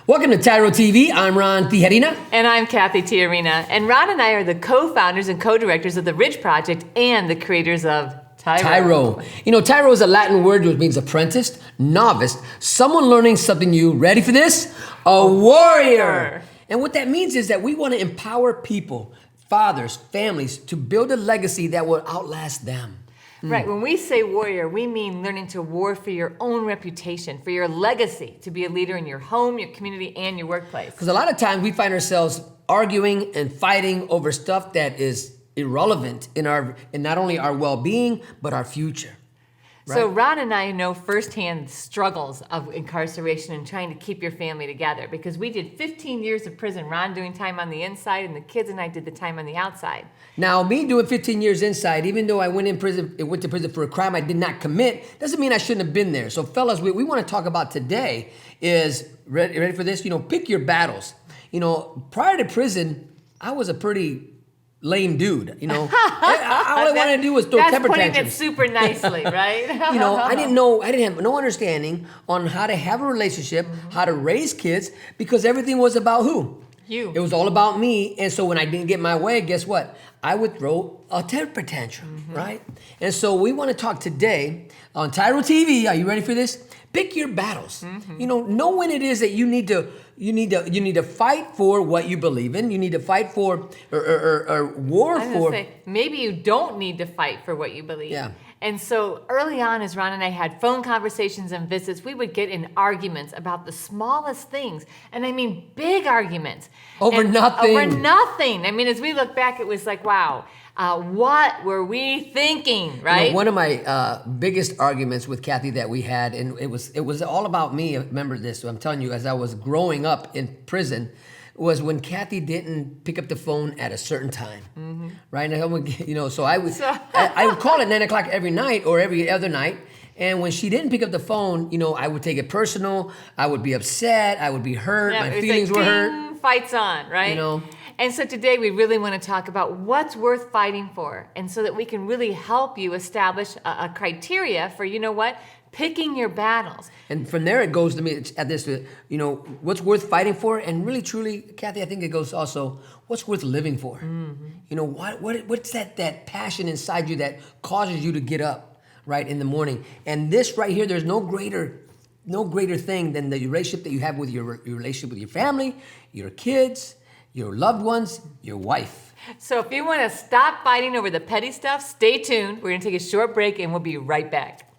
Welcome to TYRO TV. I'm Ron Tijerina. And I'm Cathy Tijerina. And Ron and I are the co-founders and co-directors of the Ridge Project and the creators of TYRO. TYRO. You know, TYRO is a Latin word which means apprentice, novice, someone learning something new. Ready for this? A warrior. And what that means is that we want to empower people, fathers, families, to build a legacy that will outlast them. Right, when we say warrior, we mean learning to war for your own reputation, for your legacy, to be a leader in your home, your community, and your workplace. Because a lot of times we find ourselves arguing and fighting over stuff that is irrelevant in not only our well-being, but our future. Right? So Ron and I know firsthand struggles of incarceration and trying to keep your family together because we did 15 years of prison, Ron doing time on the inside and the kids and I did the time on the outside. Now, me doing 15 years inside, even though I went to prison for a crime I did not commit, doesn't mean I shouldn't have been there. So fellas, what we want to talk about today is, ready for this? You know, pick your battles. You know, prior to prison, I was a pretty lame dude, you know. All I wanted to do was throw temper tantrums. That's putting it super nicely, right? You know, I didn't have no understanding on how to have a relationship, how to raise kids, because everything was about who? You. It was all about me, and so when I didn't get my way, guess what? I would throw a temper tantrum, right? And so we want to talk today on TYRO TV. Are you ready for this? Pick your battles. You know when it is that you need to fight for what you believe in. You need to fight for or war for. Maybe you don't need to fight for what you believe. Yeah. And so early on, as Ron and I had phone conversations and visits, we would get in arguments about the smallest things. And I mean big arguments. Over nothing. Over nothing. I mean, as we look back, it was like, wow, what were we thinking, right? You know, one of my biggest arguments with Cathy that we had, and it was all about me. Remember this, so I'm telling you, as I was growing up in prison, was when Cathy didn't pick up the phone at a certain time, right? And I would, you know, so I would call at 9 o'clock every night or every other night. And when she didn't pick up the phone, you know, I would take it personal. I would be upset. I would be hurt. Yeah, my feelings were hurt. Fights on, right? You know. And so today we really want to talk about what's worth fighting for, and so that we can really help you establish a criteria for, you know what, picking your battles. And from there it goes to me at this, you know, what's worth fighting for, and really truly, Cathy, I think it goes also, what's worth living for? You know, what's that passion inside you that causes you to get up, right, in the morning? And this right here, there's no greater thing than the relationship that you have with your relationship with your family, your kids, your loved ones, your wife. So if you want to stop fighting over the petty stuff, stay tuned. We're going to take a short break and we'll be right back.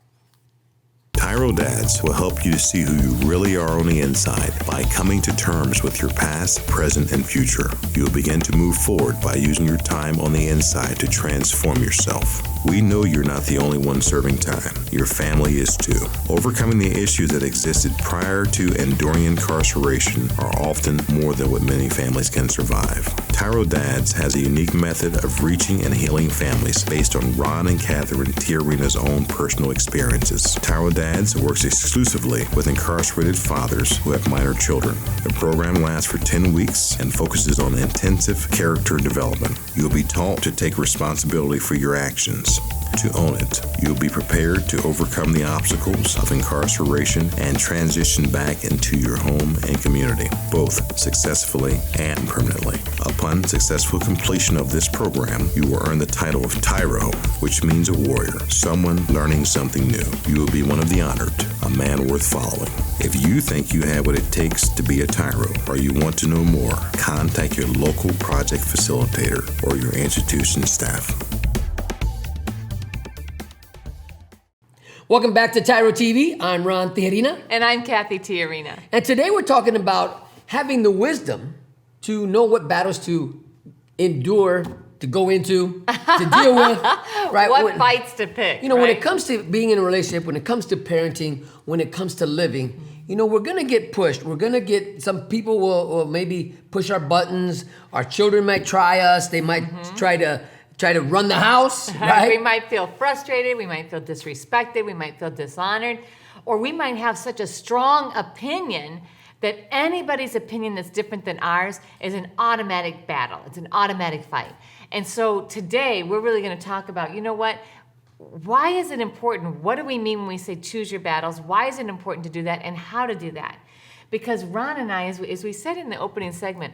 TYRO Dads will help you to see who you really are on the inside by coming to terms with your past, present, and future. You'll begin to move forward by using your time on the inside to transform yourself. We know you're not the only one serving time. Your family is too. Overcoming the issues that existed prior to and during incarceration are often more than what many families can survive. TYRO Dads has a unique method of reaching and healing families based on Ron and Catherine Tijerina's own personal experiences. TYRO Dads works exclusively with incarcerated fathers who have minor children. The program lasts for 10 weeks and focuses on intensive character development. You'll be taught to take responsibility for your actions, to own it. You'll be prepared to overcome the obstacles of incarceration and transition back into your home and community, both successfully and permanently. Upon successful completion of this program, you will earn the title of TYRO, which means a warrior, someone learning something new. You will be one of the honored, a man worth following. If you think you have what it takes to be a TYRO, or you want to know more, contact your local project facilitator or your institution staff. Welcome back to TYRO TV. I'm Ron Tijerina. And I'm Cathy Tijerina. And today we're talking about having the wisdom to know what battles to endure, to go into, to deal with. Right? What fights to pick. You know, when it comes to being in a relationship, when it comes to parenting, when it comes to living, you know, we're going to get pushed. We're going to get, some people will maybe push our buttons. Our children might try us. They might try to run the house, right? We might feel frustrated, we might feel disrespected, we might feel dishonored, or we might have such a strong opinion that anybody's opinion that's different than ours is an automatic battle. It's an automatic fight. And so today we're really going to talk about, you know what? Why is it important? What do we mean when we say choose your battles? Why is it important to do that, and how to do that? Because Ron and I, as we said in the opening segment,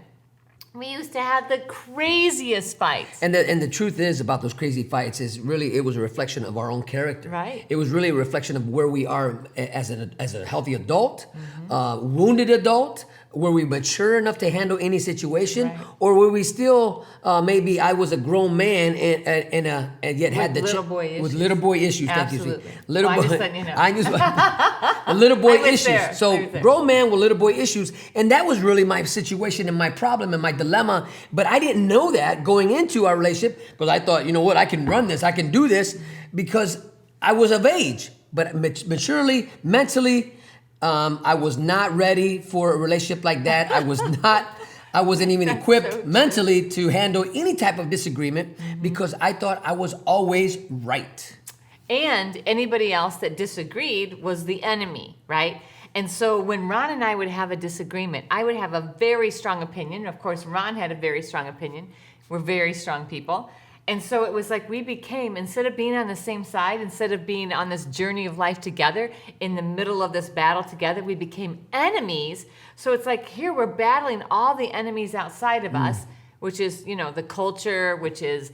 we used to have the craziest fights. And the truth is about those crazy fights is really it was a reflection of our own character. Right. It was really a reflection of where we are as a healthy adult, wounded adult, were we mature enough to handle any situation, Right. or were we still maybe I was a grown man and yet had the little boy issues. with little boy issues. Absolutely. Thank you. Little Well, I boy. just letting you know. I just the little boy I was issues. there. I So was there. grown man with little boy issues, and that was really my situation and my problem and my dilemma. But I didn't know that going into our relationship because I thought, you know what, I can run this, I can do this because I was of age. But maturely, mentally, I was not ready for a relationship like that. I wasn't even equipped so mentally to handle any type of disagreement because I thought I was always right. And anybody else that disagreed was the enemy, right? And so when Ron and I would have a disagreement, I would have a very strong opinion. Of course, Ron had a very strong opinion. We're very strong people. And so it was like we became, instead of being on the same side, instead of being on this journey of life together, in the middle of this battle together, we became enemies. So it's like here we're battling all the enemies outside of us, which is, the culture, which is,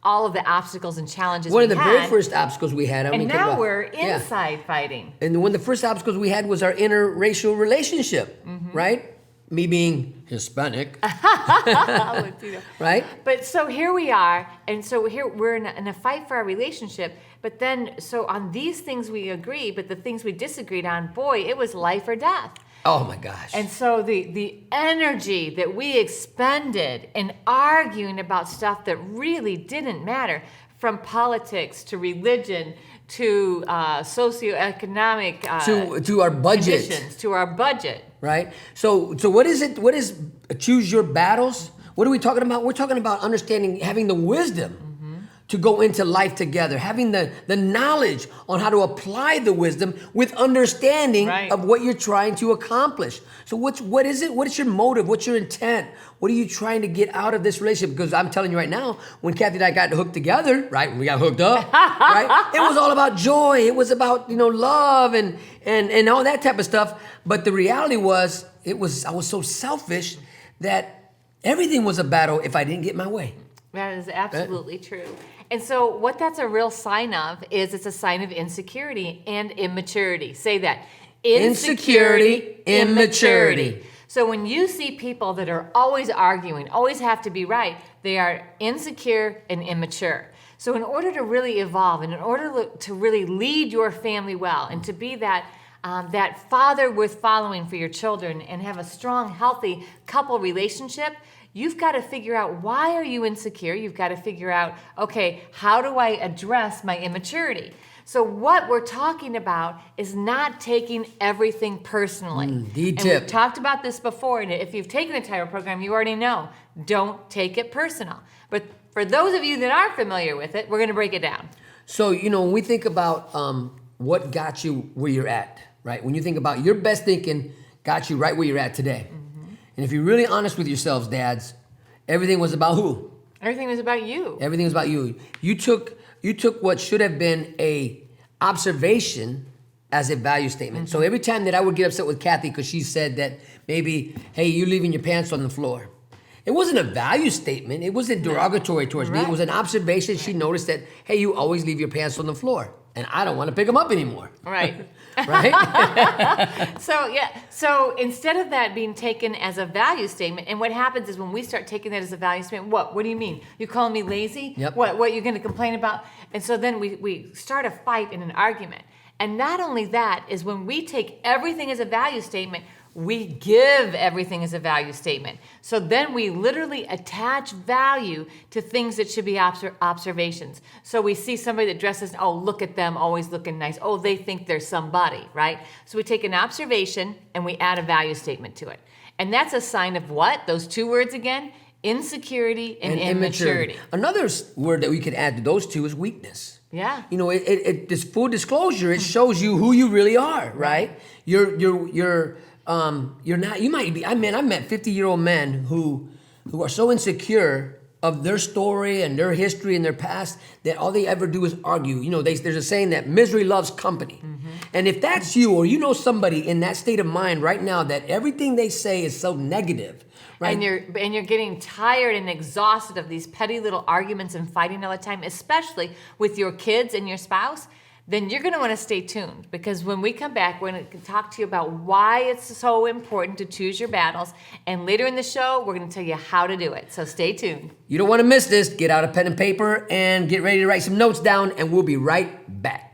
all of the obstacles and challenges One of we the had. very first obstacles we had. And now we're inside fighting. And one of the first obstacles we had was our interracial relationship, right? Me being Hispanic, right? But so here we are, and so here we're in a fight for our relationship. But then, so on these things we agree, but the things we disagreed on, boy, it was life or death. Oh my gosh. And so the energy that we expended in arguing about stuff that really didn't matter, from politics to religion to socioeconomic to our budget, conditions, to our budget. right? So what is it? What is choose your battles? What are we talking about? We're talking about understanding, having the wisdom to go into life together, having the knowledge on how to apply the wisdom with understanding Right. of what you're trying to accomplish. So what is it? What is your motive? What's your intent? What are you trying to get out of this relationship? Because I'm telling you right now, when Cathy and I got hooked together, right? When we got hooked up, right? It was all about joy. It was about, love and all that type of stuff. But the reality was, I was so selfish that everything was a battle if I didn't get my way. That is absolutely true. And so what that's a real sign of is it's a sign of insecurity and immaturity. Say that. Insecurity, immaturity. So when you see people that are always arguing, always have to be right, they are insecure and immature. So in order to really evolve and in order to really lead your family well and to be that father worth following for your children and have a strong, healthy couple relationship, you've got to figure out, why are you insecure? You've got to figure out, okay, how do I address my immaturity? So what we're talking about is not taking everything personally. And D-tip. we've talked about this before, and if you've taken the TYRO program, you already know, don't take it personal. But for those of you that aren't familiar with it, we're going to break it down. So, when we think about what got you where you're at, right? When you think about your best thinking got you right where you're at today. And if you're really honest with yourselves, dads, everything was about who? Everything was about you. Everything was about you. You took what should have been a observation as a value statement. So every time that I would get upset with Cathy because she said that maybe, hey, you leaving your pants on the floor. It wasn't a value statement. It wasn't derogatory towards me. It was an observation. She noticed that, hey, you always leave your pants on the floor. And I don't want to pick them up anymore. Right. Right? So instead of that being taken as a value statement, and what happens is when we start taking that as a value statement, what do you mean? You calling me lazy? Yep. What you're going to complain about? And so then we start a fight and an argument. And not only that, is when we take everything as a value statement, we give everything as a value statement. So then we literally attach value to things that should be observations. So we see somebody that dresses, oh, look at them, always looking nice. Oh, they think they're somebody, right? So we take an observation and we add a value statement to it. And that's a sign of what? Those two words again? Insecurity and immaturity. Another word that we could add to those two is weakness. Yeah. This full disclosure, it shows you who you really are, right? You're not, you might be, I've met 50-year-old men who are so insecure of their story and their history and their past, that all they ever do is argue. You know, there's a saying that misery loves company. And if that's you, or you know somebody in that state of mind right now that everything they say is so negative, right? And you're getting tired and exhausted of these petty little arguments and fighting all the time, especially with your kids and your spouse, then you're going to want to stay tuned, because when we come back, we're going to talk to you about why it's so important to choose your battles. And later in the show, we're going to tell you how to do it. So stay tuned. You don't want to miss this. Get out a pen and paper and get ready to write some notes down, and we'll be right back.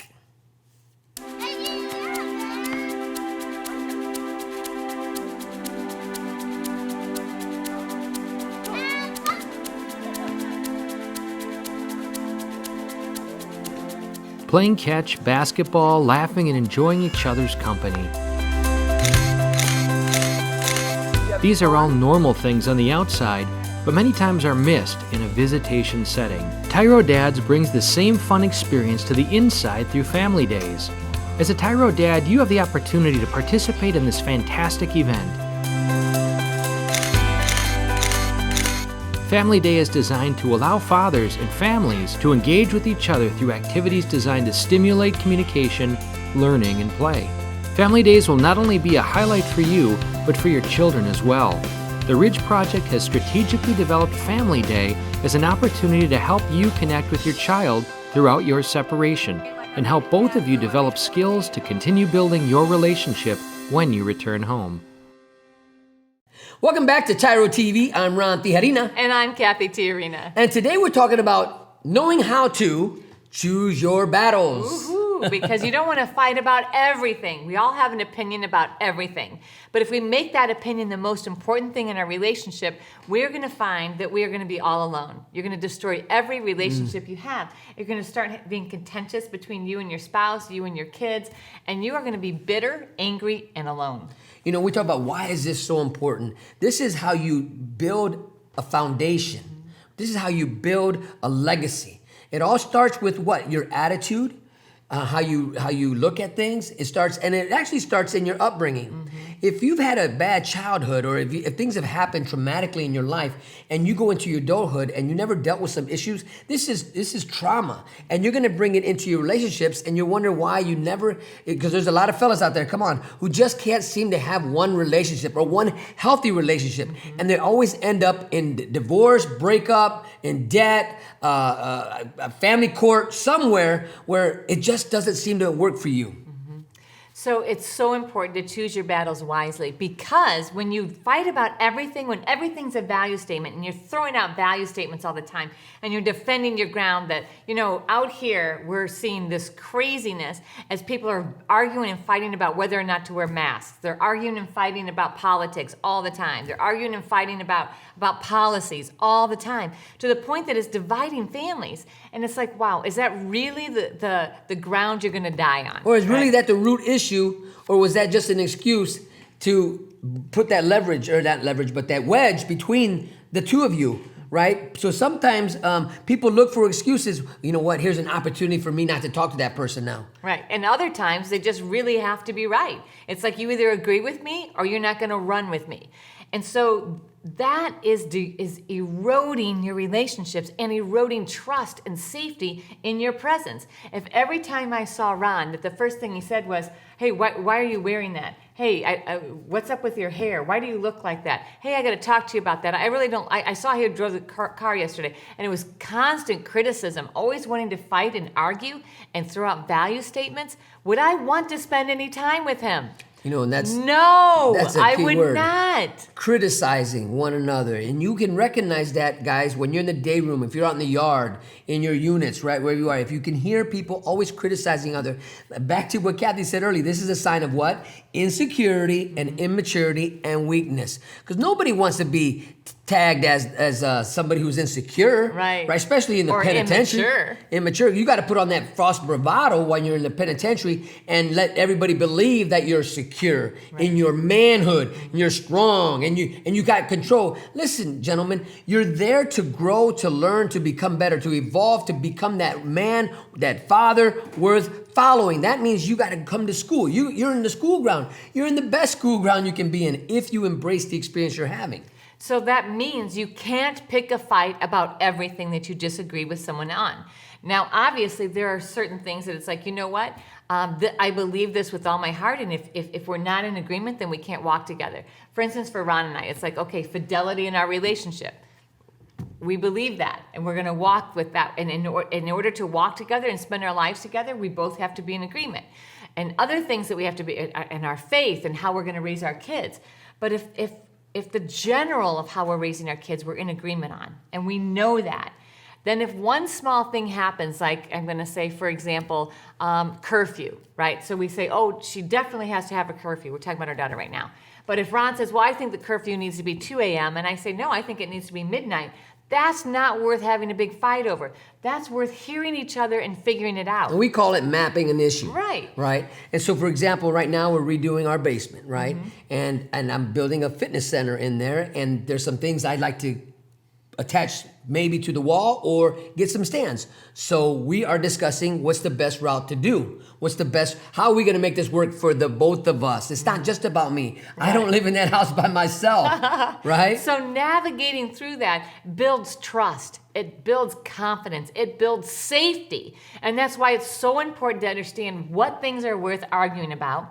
Playing catch, basketball, laughing, and enjoying each other's company. These are all normal things on the outside, but many times are missed in a visitation setting. TYRO Dads brings the same fun experience to the inside through Family Days. As a TYRO Dad, you have the opportunity to participate in this fantastic event. Family Day is designed to allow fathers and families to engage with each other through activities designed to stimulate communication, learning, and play. Family Days will not only be a highlight for you, but for your children as well. The Ridge Project has strategically developed Family Day as an opportunity to help you connect with your child throughout your separation and help both of you develop skills to continue building your relationship when you return home. Welcome back to TYRO TV. I'm Ron Tijerina. And I'm Cathy Tijerina. And today we're talking about knowing how to choose your battles. Woohoo, because you don't want to fight about everything. We all have an opinion about everything. But if we make that opinion the most important thing in our relationship, we're going to find that we are going to be all alone. You're going to destroy every relationship you have. You're going to start being contentious between you and your spouse, you and your kids, and you are going to be bitter, angry, and alone. You know, we talk about why is this so important. This is how you build a foundation. This is how you build a legacy. It all starts with what? Your attitude, how you look at things. It actually starts in your upbringing. If you've had a bad childhood, or if things have happened traumatically in your life, and you go into your adulthood and you never dealt with some issues, this is trauma, and you're going to bring it into your relationships, and you wonder why you never. Because there's a lot of fellas out there, come on, who just can't seem to have one relationship or one healthy relationship, and they always end up in divorce, breakup, in debt, a family court, somewhere where it just doesn't seem to work for you. So it's so important to choose your battles wisely, because when you fight about everything, when everything's a value statement and you're throwing out value statements all the time and you're defending your ground, that, you know, out here we're seeing this craziness as people are arguing and fighting about whether or not to wear masks. They're arguing and fighting about politics all the time. They're arguing and fighting about policies all the time, to the point that it's dividing families. And it's like, wow, is that really the ground you're going to die on? Or is really that the root issue, or was that just an excuse to put that wedge between the two of you, right? So sometimes people look for excuses. You know what? Here's an opportunity for me not to talk to that person now. Right. And other times they just really have to be right. It's like you either agree with me or you're not going to run with me. And so that is eroding your relationships and eroding trust and safety in your presence. If every time I saw Ron, that the first thing he said was, hey, why are you wearing that? Hey, what's up with your hair? Why do you look like that? Hey, I got to talk to you about that. I really don't. I saw he drove the car yesterday, and it was constant criticism, always wanting to fight and argue and throw out value statements. Would I want to spend any time with him? You know, and that's a I key would word. not. Criticizing one another. And you can recognize that, guys, when you're in the day room, if you're out in the yard, in your units, right, wherever you are, if you can hear people always criticizing other. Back to what Cathy said earlier, this is a sign of what? Insecurity and immaturity and weakness. Because nobody wants to be tagged as somebody who's insecure, right? Especially in the penitentiary. Immature. You got to put on that false bravado when you're in the penitentiary and let everybody believe that you're secure in your manhood, and you're strong, and you got control. Listen, gentlemen, you're there to grow, to learn, to become better, to evolve, to become that man, that father worth following. That means you got to come to school. You're in the school ground. You're in the best school ground you can be in if you embrace the experience you're having. So that means you can't pick a fight about everything that you disagree with someone on. Now, obviously, there are certain things that it's like, you know what? I believe this with all my heart, and if we're not in agreement, then we can't walk together. For instance, for Ron and I, it's like, okay, fidelity in our relationship. We believe that, and we're going to walk with that. And in order to walk together and spend our lives together, we both have to be in agreement. And other things that we have to be in our faith and how we're going to raise our kids. But if the general of how we're raising our kids we're in agreement on, and we know that, then if one small thing happens, like I'm going to say, for example, curfew, right? So we say, oh, she definitely has to have a curfew. We're talking about our daughter right now. But if Ron says, well, I think the curfew needs to be 2 a.m., and I say, no, I think it needs to be midnight, that's not worth having a big fight over. That's worth hearing each other and figuring it out. And we call it mapping an issue. Right. Right. And so, for example, right now we're redoing our basement, right? Mm-hmm. And I'm building a fitness center in there, and there's some things I'd like to attach maybe to the wall or get some stands. So we are discussing what's the best route to do. How are we going to make this work for the both of us? It's not just about me. Right. I don't live in that house by myself, right? So navigating through that builds trust. It builds confidence. It builds safety. And that's why it's so important to understand what things are worth arguing about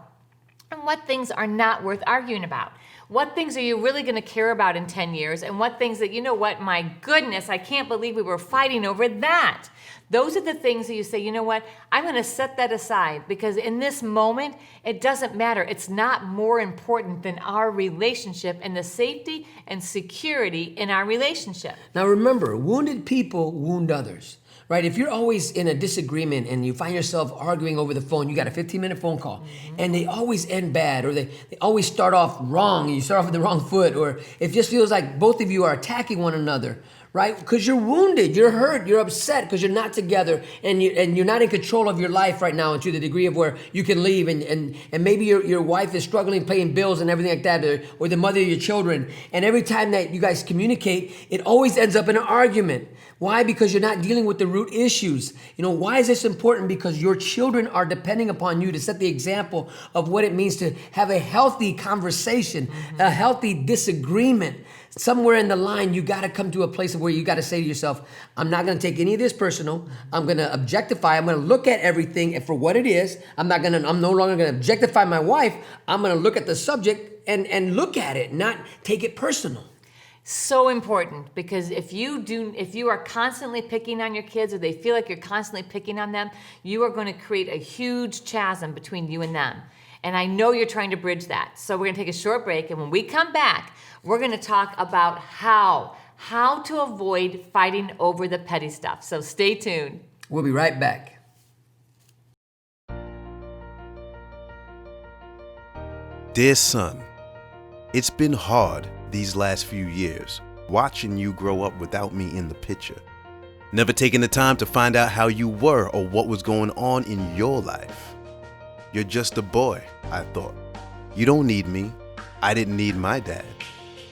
and what things are not worth arguing about. What things are you really going to care about in 10 years? And what things that, you know what, my goodness, I can't believe we were fighting over that. Those are the things that you say, you know what, I'm going to set that aside because in this moment, it doesn't matter. It's not more important than our relationship and the safety and security in our relationship. Now remember, wounded people wound others. Right? If you're always in a disagreement and you find yourself arguing over the phone, you got a 15-minute phone call, and they always end bad, or they always start off wrong, and you start off with the wrong foot, or it just feels like both of you are attacking one another, right? Because you're wounded, you're hurt, you're upset because you're not together, and you're not in control of your life right now to the degree of where you can leave, and maybe your wife is struggling paying bills and everything like that, or the mother of your children, and every time that you guys communicate, it always ends up in an argument. Why? Because you're not dealing with the root issues. You know, why is this important? Because your children are depending upon you to set the example of what it means to have a healthy conversation, a healthy disagreement. Somewhere in the line, you got to come to a place where you got to say to yourself, I'm not going to take any of this personal. I'm going to objectify. I'm going to look at everything for what it is. I'm no longer going to objectify my wife. I'm going to look at the subject and look at it, not take it personal. So important, because if you are constantly picking on your kids or they feel like you're constantly picking on them, you are going to create a huge chasm between you and them. And I know you're trying to bridge that. So we're going to take a short break, and when we come back, we're going to talk about how to avoid fighting over the petty stuff. So stay tuned. We'll be right back. Dear son, it's been hard these last few years, watching you grow up without me in the picture. Never taking the time to find out how you were or what was going on in your life. You're just a boy, I thought. You don't need me. I didn't need my dad.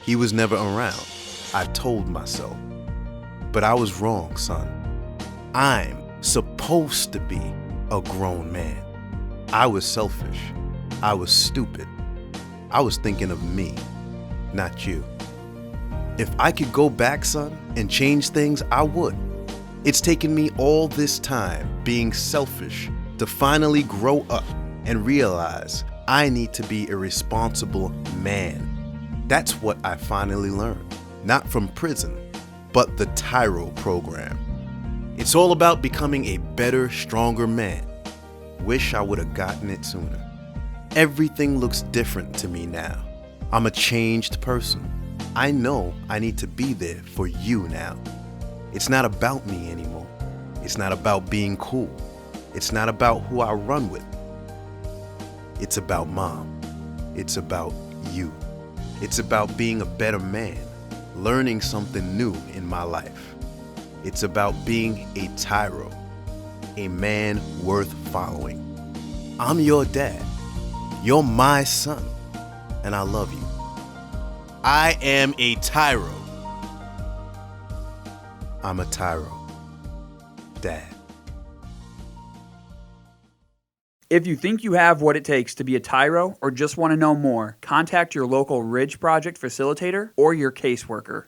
He was never around, I told myself. But I was wrong, son. I'm supposed to be a grown man. I was selfish. I was stupid. I was thinking of me, not you. If I could go back, son, and change things, I would. It's taken me all this time being selfish to finally grow up and realize I need to be a responsible man. That's what I finally learned, not from prison, but the TYRO program. It's all about becoming a better, stronger man. Wish I would have gotten it sooner. Everything looks different to me now. I'm a changed person. I know I need to be there for you now. It's not about me anymore. It's not about being cool. It's not about who I run with. It's about Mom. It's about you. It's about being a better man, learning something new in my life. It's about being a TYRO, a man worth following. I'm your dad. You're my son, and I love you. I am a TYRO. I'm a TYRO. Dad. If you think you have what it takes to be a TYRO or just want to know more, contact your local Ridge Project facilitator or your caseworker.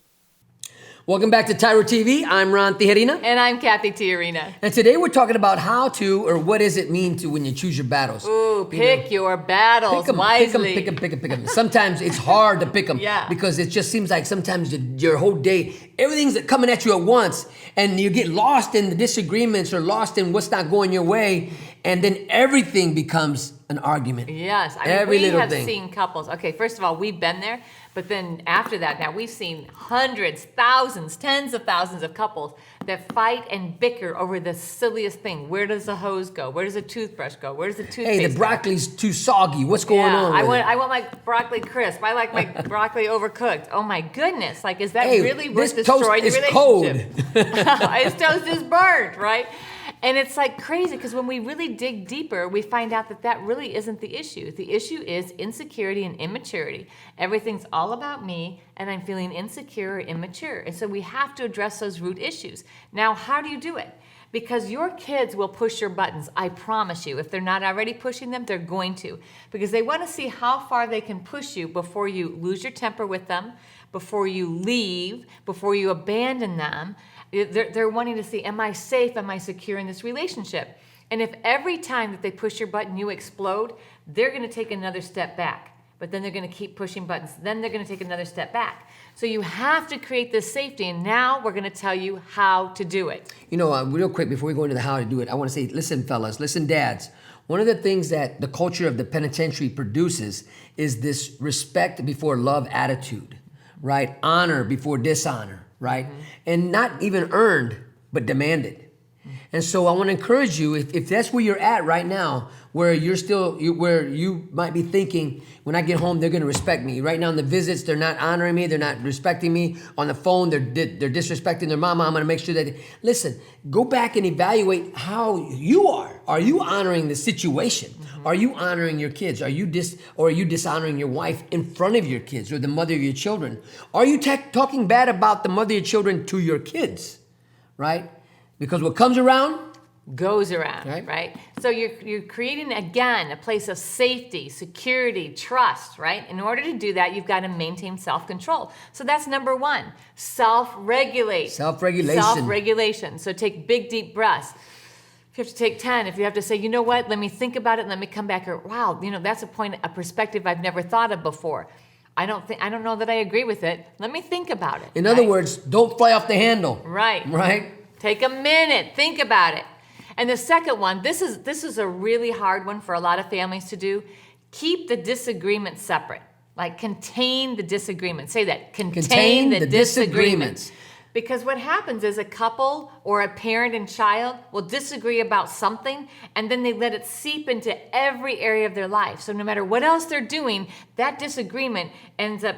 Welcome back to TYRO TV. I'm Ron Tijerina. And I'm Cathy Tijerina. And today we're talking about how to, or what does it mean to when you choose your battles. Ooh, pick your battles wisely. Pick them. Sometimes it's hard to pick them because it just seems like sometimes your whole day, everything's coming at you at once and you get lost in the disagreements or lost in what's not going your way, and then everything becomes an argument. Yes, we have seen couples. Okay, first of all, we've been there, but then after that, now we've seen hundreds, thousands, tens of thousands of couples that fight and bicker over the silliest thing. Where does the hose go? Where does the toothbrush go? Where does the toothpaste Hey, the broccoli's too soggy. What's going on? I want my broccoli crisp. I like my broccoli overcooked. Oh my goodness! Like, is that really worth destroying your relationship? Cold. His toast is burnt, right? And it's like crazy because when we really dig deeper, we find out that that really isn't the issue. The issue is insecurity and immaturity. Everything's all about me, and I'm feeling insecure or immature. And so we have to address those root issues. Now, how do you do it? Because your kids will push your buttons, I promise you. If they're not already pushing them, they're going to. Because they want to see how far they can push you before you lose your temper with them, before you leave, before you abandon them. They're wanting to see, am I safe? Am I secure in this relationship? And if every time that they push your button, you explode, they're going to take another step back. But then they're going to keep pushing buttons. Then they're going to take another step back. So you have to create this safety. And now we're going to tell you how to do it. You know, real quick, before we go into the how to do it, I want to say, listen, fellas, listen, dads. One of the things that the culture of the penitentiary produces is this respect before love attitude, right? Honor before dishonor. Right? Mm-hmm. And not even earned, but demanded. Mm-hmm. And so I want to encourage you, if that's where you're at right now, where where you might be thinking, when I get home, they're going to respect me. Right now in the visits, they're not honoring me. They're not respecting me. On the phone, they're disrespecting their mama. I'm going to make sure that, listen, go back and evaluate how you are. Are you honoring the situation? Mm-hmm. Are you honoring your kids? Are you dishonoring your wife in front of your kids or the mother of your children? Are you talking bad about the mother of your children to your kids? Right? Because what comes around goes around, right? So you're creating, again, a place of safety, security, trust, right? In order to do that, you've got to maintain self-control. So that's number one, self-regulate. Self-regulation. So take big, deep breaths. If you have to take 10, if you have to say, you know what, let me think about it and let me come back, or wow, that's a perspective I've never thought of before. I don't know that I agree with it. Let me think about it. In other words, don't fly off the handle. Right. Take a minute, think about it. And the second one, this is a really hard one for a lot of families to do. Keep the disagreements separate. Like, contain the disagreements. Say that. Contain the disagreements. Because what happens is a couple or a parent and child will disagree about something, and then they let it seep into every area of their life. So no matter what else they're doing, that disagreement ends up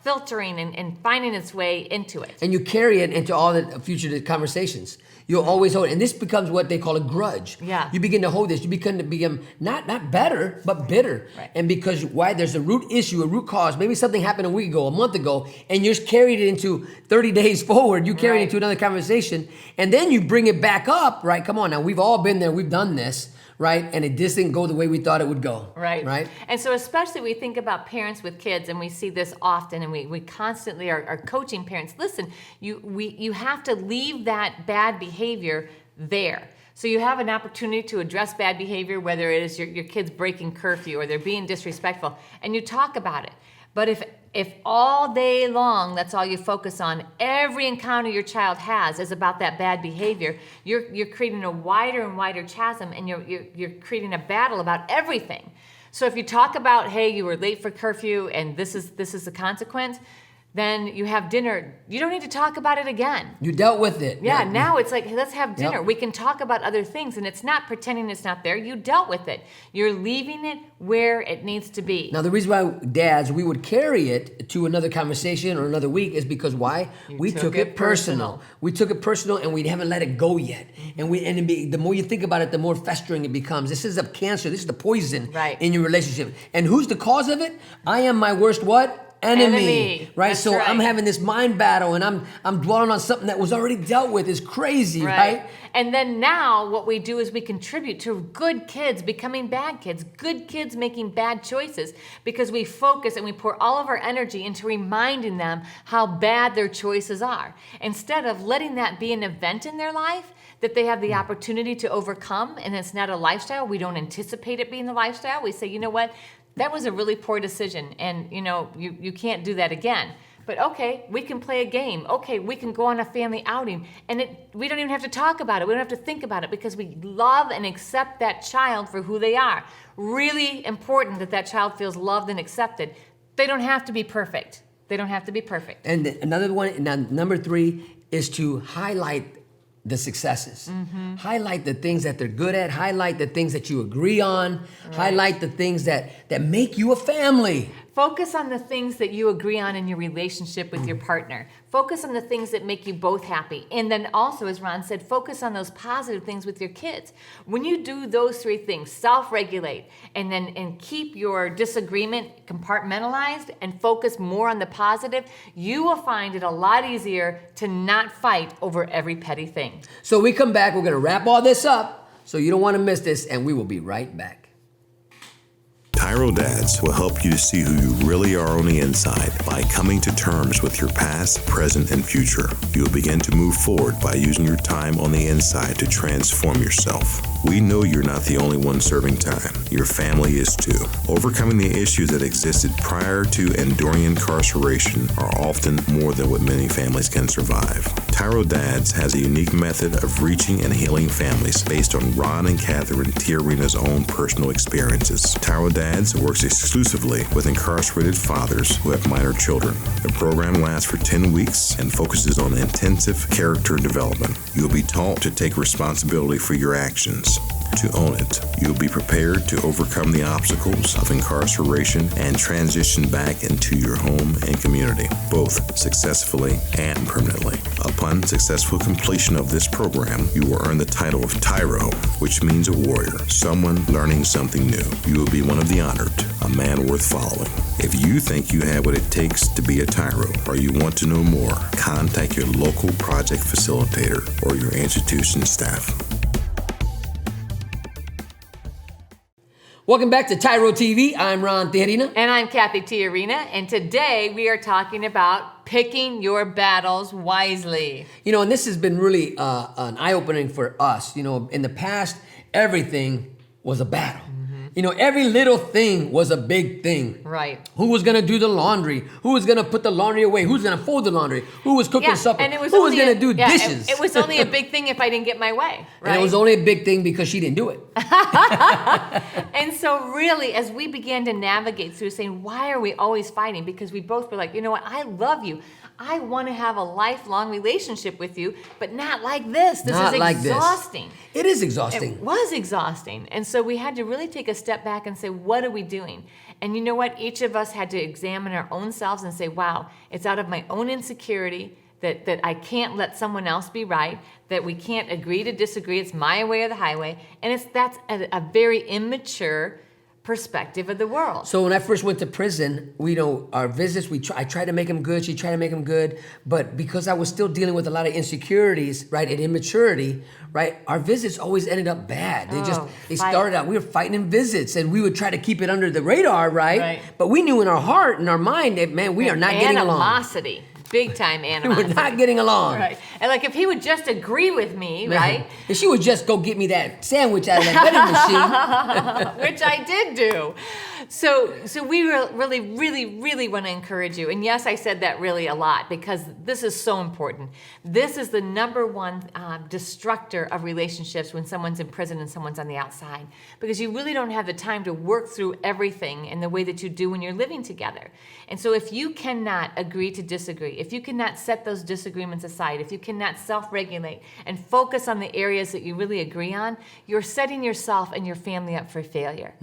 filtering and finding its way into it. And you carry it into all the future conversations. You'll always hold it. And this becomes what they call a grudge. Yeah. You begin to hold this. You begin to become not better, but bitter. Right. And because why? There's a root issue, a root cause. Maybe something happened a week ago, a month ago, and you just carried it into 30 days forward. You carry it into another conversation. And then you bring it back up, right? Come on now. We've all been there. We've done this. Right? And it just didn't go the way we thought it would go. Right. And so especially we think about parents with kids, and we see this often, and we constantly are coaching parents. Listen, you have to leave that bad behavior there. So you have an opportunity to address bad behavior, whether it is your kids breaking curfew or they're being disrespectful, and you talk about it. But if all day long that's all you focus on, every encounter your child has is about that bad behavior, you're creating a wider and wider chasm, and you're creating a battle about everything. So if you talk about, hey, you were late for curfew and this is the consequence, then you have dinner. You don't need to talk about it again. You dealt with it. Yeah, now it's like, hey, let's have dinner. Yep. We can talk about other things, and it's not pretending it's not there. You dealt with it. You're leaving it where it needs to be. Now, the reason why, dads, we would carry it to another conversation or another week is because why? We took it personal. We took it personal, and we haven't let it go yet. And the more you think about it, the more festering it becomes. This is a cancer. This is the poison in your relationship. And who's the cause of it? I am my worst what? enemy. Right? That's So right. I'm having this mind battle and I'm dwelling on something that was already dealt with. It's crazy, right? And then now what we do is we contribute to good kids becoming bad kids, good kids making bad choices, because we focus and we pour all of our energy into reminding them how bad their choices are, instead of letting that be an event in their life that they have the opportunity to overcome. And it's not a lifestyle. We don't anticipate it being the lifestyle. We say, you know what, that was a really poor decision, and you can't do that again. But okay, we can play a game. Okay, we can go on a family outing, and we don't even have to talk about it. We don't have to think about it, because we love and accept that child for who they are. Really important that child feels loved and accepted. They don't have to be perfect. They don't have to be perfect. And another one, now, number 3 is to highlight the successes. Highlight the things that they're good at. Highlight the things that you agree on. Highlight the things that make you a family. Focus on the things that you agree on in your relationship with your partner. Focus on the things that make you both happy. And then also, as Ron said, focus on those positive things with your kids. When you do those 3 things, self-regulate, and keep your disagreement compartmentalized and focus more on the positive, you will find it a lot easier to not fight over every petty thing. So we come back, we're gonna wrap all this up, so you don't wanna miss this, and we will be right back. TYRO Dads will help you to see who you really are on the inside by coming to terms with your past, present, and future. You'll begin to move forward by using your time on the inside to transform yourself. We know you're not the only one serving time. Your family is too. Overcoming the issues that existed prior to and during incarceration are often more than what many families can survive. TYRO Dads has a unique method of reaching and healing families based on Ron and Cathy Ron Tijerina's own personal experiences. TYRO Dads works exclusively with incarcerated fathers who have minor children. The program lasts for 10 weeks and focuses on intensive character development. You'll be taught to take responsibility for your actions, to own it. You'll be prepared to overcome the obstacles of incarceration and transition back into your home and community, both successfully and permanently. Upon successful completion of this program, you will earn the title of TYRO, which means a warrior, someone learning something new. You will be one of the honored, a man worth following. If you think you have what it takes to be a TYRO, or you want to know more, contact your local project facilitator or your institution staff. Welcome back to TYRO TV. I'm Ron Tijerina. And I'm Cathy Tijerina, and today we are talking about picking your battles wisely. And this has been really an eye-opening for us. In the past, everything was a battle. Every little thing was a big thing. Right. Who was gonna do the laundry? Who was gonna put the laundry away? Who's gonna fold the laundry? Who was cooking supper? And it was Who was only gonna do dishes? It was only a big thing if I didn't get my way. Right? And it was only a big thing because she didn't do it. And so really, as we began to navigate through saying, why are we always fighting? Because we both were like, you know what, I love you. I want to have a lifelong relationship with you, but not like this. This Not is like this. exhausting. It is exhausting. It was exhausting. And so we had to really take a step back and say, what are we doing? And you know what? Each of us had to examine our own selves and say, wow, it's out of my own insecurity that I can't let someone else be right, that we can't agree to disagree. It's my way or the highway. And that's a very immature perspective of the world. So when I first went to prison, our visits, I tried to make them good. She tried to make them good, but because I was still dealing with a lot of insecurities, right, and immaturity, right, our visits always ended up bad. They started out, we were fighting in visits, and we would try to keep it under the radar, right? But we knew in our heart and our mind that, man, we are not getting along. Animosity. Big time animosity. We're not getting along. Right. And like if he would just agree with me, right? If she would just go get me that sandwich out of that vending machine. Which I did do. So we really want to encourage you. And yes, I said that really a lot because this is so important. This is the number one destructor of relationships when someone's in prison and someone's on the outside. Because you really don't have the time to work through everything in the way that you do when you're living together. And so if you cannot agree to disagree, if you cannot set those disagreements aside, if you cannot self-regulate and focus on the areas that you really agree on, you're setting yourself and your family up for failure.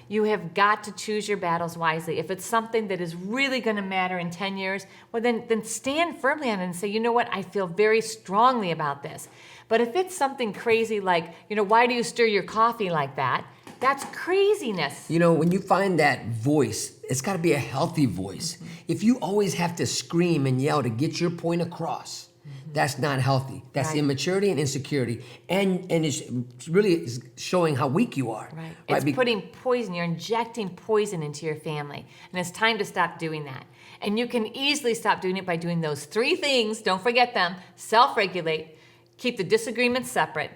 You have got to choose your battles wisely. If it's something that is really going to matter in 10 years, well then stand firmly on it and say, you know what, I feel very strongly about this. But if it's something crazy like, why do you stir your coffee like that? That's craziness. You know, when you find that voice, it's got to be a healthy voice. If you always have to scream and yell to get your point across, that's not healthy. That's Right. immaturity and insecurity. And it's really showing how weak you are. Right. Right? It's putting poison, you're injecting poison into your family. And it's time to stop doing that. And you can easily stop doing it by doing those 3 things. Don't forget them. Self-regulate, keep the disagreements separate,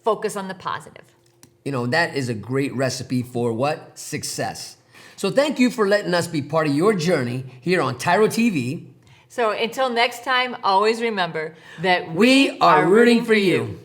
focus on the positive. You know, that is a great recipe for what? Success. So thank you for letting us be part of your journey here on TYRO TV. So until next time, always remember that We are rooting for you.